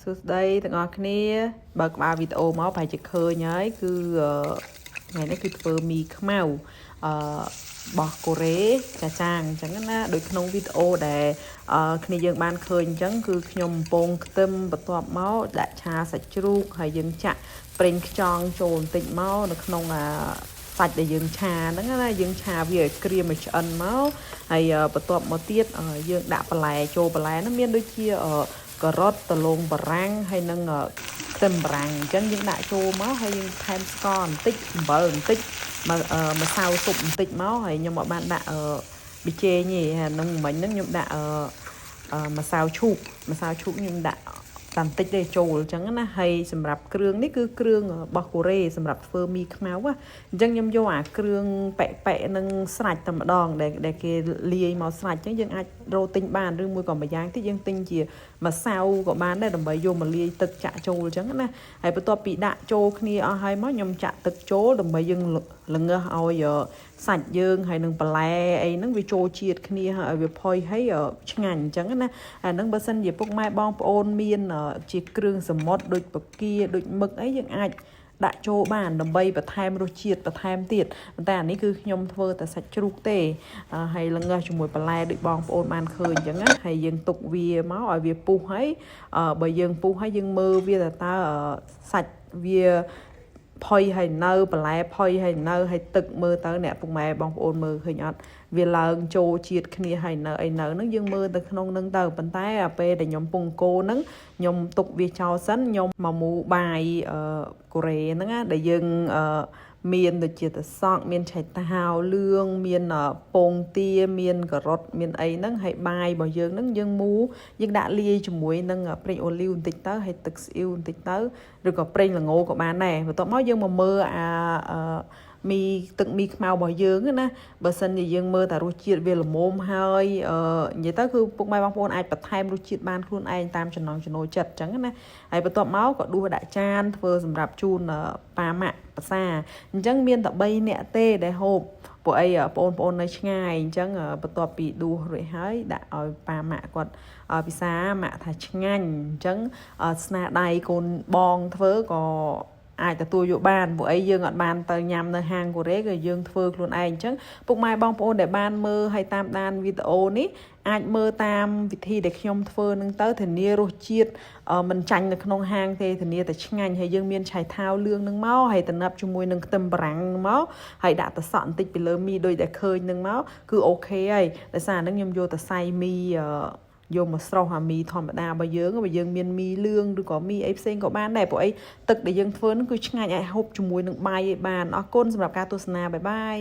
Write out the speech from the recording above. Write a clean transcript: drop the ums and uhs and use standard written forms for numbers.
សួស្តីទាំងអស់គ្នាបើក្បាលវីដេអូមកប្រហែលជាឃើញហើយគឺថ្ងៃនេះគឺធ្វើមីខ្មៅបោះកូរ៉េចាងអញ្ចឹងណាដូចក្នុងវីដេអូដែលគ្នាយើងបានឃើញអញ្ចឹងគឺខ្ញុំកំពុងខ្ទឹមបន្ទាប់មកដាក់ឆាសាច់ជ្រូកហើយយើងចាក់ប្រេងខ្យងចូលបន្តិចមកនៅក្នុងសាច់ដែលយើងឆាហ្នឹងណាយើងឆាវាឲ្យក្រៀមឲ្យឆ្អិនមកហើយបន្ទាប់មកទៀតយើងដាក់បន្លែចូលបន្លែហ្នឹងមានដូចជាការ៉ុតដលងបារាំងហើយនឹងខ្ទឹមបារាំងអញ្ចឹងយើងដាក់ចូលមកហើយយើងថែមស្ករបន្តិចអំបិលបន្តិចម្សៅស៊ុបបន្តិចមកហើយខ្ញុំអត់បានដាក់ប៊ីចេងទេហើយនឹងមិញហ្នឹងខ្ញុំដាក់ម្សៅឈូកខ្ញុំដាក់តាមតិចទេចូលអញ្ចឹងណាហើយសម្រាប់គ្រឿងនេះគឺគ្រឿងរបស់កូរ៉េសម្រាប់ធ្វើមីខ្មៅអញ្ចឹងខ្ញុំយកអាគ្រឿងប៉ែនឹងស្រាច់តែម្ដងដែលគេលាយមកស្រាច់អញ្ចឹងយើងអាចរកទិញបានឬមួយក៏ម្យ៉ាងទៀតយើងទិញជាម្សៅក៏បានដែរដើម្បីយកមកលាយទឹកចាក់ចូលអញ្ចឹងណាហើយបន្ទាប់ពីដាក់ចូលគ្នាអស់ហើយមកខ្ញុំចាក់ទឹកចូលដើម្បីយើងល្ងឹសឲ្យសាច់យើងហើយនឹងបន្លែអីហ្នឹងវាចូលជាតិគ្នាឲ្យវាផុយហើយឆ្ងាញ់អញ្ចឹងណាអាហ្នឹងបើសិនជាពុកម៉ែបងប្អូនមានជាគ្រឿងសមុទ្រដូចបកាដូចមឹកអីយើងអាចដាក់ចូលបានដើម្បីបន្ថែមរសជាតិបន្ថែមទៀតប៉ុន្តែអានេះគឺខ្ញុំធ្វើតែសាច់ជ្រូកទេហើយល្ងឹសជាមួយបន្លែដូចបងប្អូនបានឃើញអញ្ចឹងណាហើយយើងទុកវាមកឲ្យវាពុះហើយបើយើងពុះហើយយើងមើលវាតើសាច់វាផុយហើយនៅបន្លែផុយហើយនៅហើយទឹកមើលទៅអ្នកពុកម៉ែបងប្អូនមើលឃើញអត់វាឡើងចូលជាតិគ្នាហើយនៅអីនៅហ្នឹងយើងមើលទៅក្នុងហ្នឹងទៅប៉ុន្តែពេលដែលខ្ញុំពងកូរហ្នឹងខ្ញុំទុកវាចោលសិនខ្ញុំមកមូបាយកូរ៉េហ្នឹងណាដែលយើងមានដូចជាតសក់មានឆៃតាវលឿងមានពងទាមានការ៉ុតមានអីហ្នឹងហើយបាយរបស់យើងហ្នឹងយើងមូយើងដាក់លាយជាមួយនឹងប្រេងអូលីវបន្តិចទៅហើយទឹកស៊ីអ៊ីវបន្តិចទៅឬក៏ប្រេងល្ងក៏បានដែរបន្ទាប់មកយើងមកមើលមីទឹកមីខ្មៅរបស់យើងណាបើសិនជាយើងមើលតែរសជាតិវាល្មមហើយនិយាយទៅគឺពុកម៉ែបងប្អូនអាចបន្ថែមរសជាតិបានខ្លួនឯងតាមចំណង់ចំណូលចិត្តអញ្ចឹងណាហើយបន្ទាប់មកក៏ដួសដាក់ចានធ្វើសម្រាប់ជូនប៉ាម៉ាក់ប្រសាអញ្ចឹងមានតែ3នាក់ទេដែលហូបពួកអីបងប្អូននៅឆ្ងាយអញ្ចឹងបន្ទាប់ពីដួសរួចហើយដាក់ឲ្យប៉ាម៉ាក់គាត់ពិសាម៉ាក់ថាឆ្ងាញ់អញ្ចឹងស្នាដៃកូនបងធ្វើក៏អាចទទួលយកបានពួកអីយើងអត់បានទៅញ៉ាំនៅហាងកូរ៉េក៏យើងធ្វើខ្លួនឯងអញ្ចឹងពុកម៉ែបងប្អូនដែលបានមើលហើយតាមដានវីដេអូនេះអាចមើលតាមវិធីដែលខ្ញុំធ្វើនឹងទៅធានារសជាតិមិនចាញ់នៅក្នុងហាងទេធានាតែឆ្ងាញ់ហើយយើងមានឆៃថាវលឿងនឹងមកហើយតំណាប់ជាមួយនឹងខ្ទឹមបារាំងនឹងមកហើយដាក់តសក់បន្តិចពីលើមីដូចដែលឃើញនឹងមកគឺអូខេហើយដោយសារហ្នឹងខ្ញុំយកតសៃមីយកមកស្រុះអាមីធម្មតាបើយើងមានមីលឿងឬក៏មីអីផ្សេងក៏បានដែរព្រោះអីទឹកដែលយើងធ្វើហ្នឹងគឺឆ្ងាញ់អាចហូបជាមួយនឹងបាយឯបានអរគុណសម្រាប់ការទស្សនាបាយបាយ